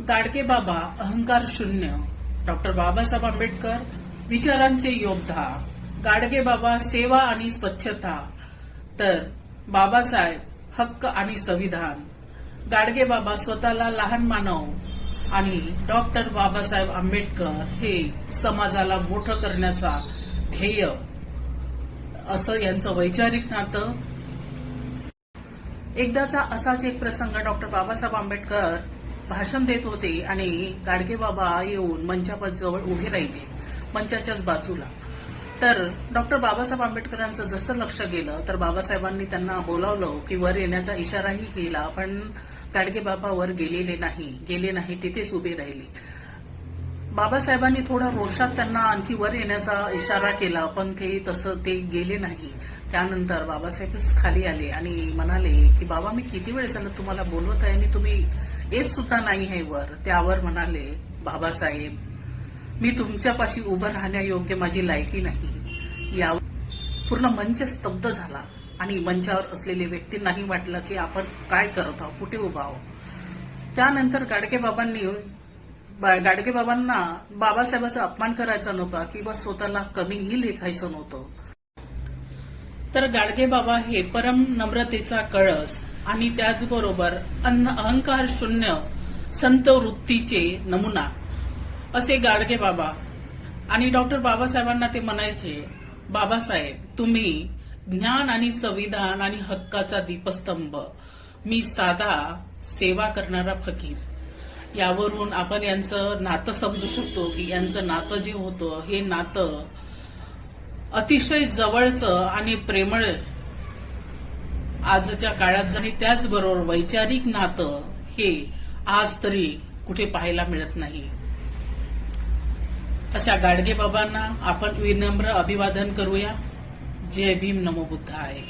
गाडगे बाबा अहंकार शून्य. डॉक्टर बाबासाहेब आंबेडकर विचारांचे योद्धा. गाडगे बाबा सेवा आणि स्वच्छता, तर बाबासाहेब हक्क आणि संविधान. गाडगे बाबा स्वतःला लहान मानव आणि डॉक्टर बाबासाहेब आंबेडकर हे समाजाला मोठं करण्याचा ध्येय, असं यांचं वैचारिक नातं. एकदाचा असाच एक प्रसंग. डॉक्टर बाबासाहेब आंबेडकर भाषण देत होते आणि गाडगे बाबा येऊन मंचाजवळ उभे राहिले, मंचाच्याच बाजूला. तर डॉक्टर बाबासाहेब आंबेडकरांचं जसं लक्ष गेलं तर बाबासाहेबांनी त्यांना बोलावलं की वर येण्याचा इशाराही केला, पण गाडगे बाबा वर गेले नाही, तिथेच उभे राहिले. बाबासाहेबांनी थोडा रोषात त्यांना आणखी वर येण्याचा इशारा केला, पण ते गेले नाही. त्यानंतर बाबासाहेबच खाली आले आणि म्हणाले की बाबा, मी किती वेळ झालं तुम्हाला बोलवत आहे आणि तुम्ही येत सुद्धा नाही आहे वर. त्यावर म्हणाले, बाबासाहेब, मी तुमच्यापाशी उभं राहण्यायोग्य माझी लायकी नाही. यावर पूर्ण मंच स्तब्ध झाला आणि मंचावर असलेल्या व्यक्तींनाही वाटलं की आपण काय करत आहोत, कुठे उभा आहोत. त्यानंतर गाडगे बाबांना बाबासाहेबांचा अपमान करायचा नव्हता किंवा स्वतःला कमीही लेखायचं नव्हतं. तर गाडगे बाबा हे परम नम्रतेचा कळस आणि त्याचबरोबर अहंकार शून्य संत वृत्तीचे नमुना असे गाडगे बाबा. आणि डॉक्टर बाबासाहेबांना ते म्हणायचे, बाबासाहेब, तुम्ही ज्ञान आणि संविधान आणि हक्काचा दीपस्तंभ, मी साधा सेवा करणारा फकीर. यावरून आपण यांचं नातं समजू शकतो की यांचं नातं जे होतं हे नातं अतिशय जवळचं आणि प्रेमळ आजच्या काळात. आणि त्याचबरोबर वैचारिक नातं हे आज तरी कुठे पाहायला मिळत नाही. अशा गाडगे बाबांना आपण विनम्र अभिवादन करूया. जय भीम, नमो बुद्धाय.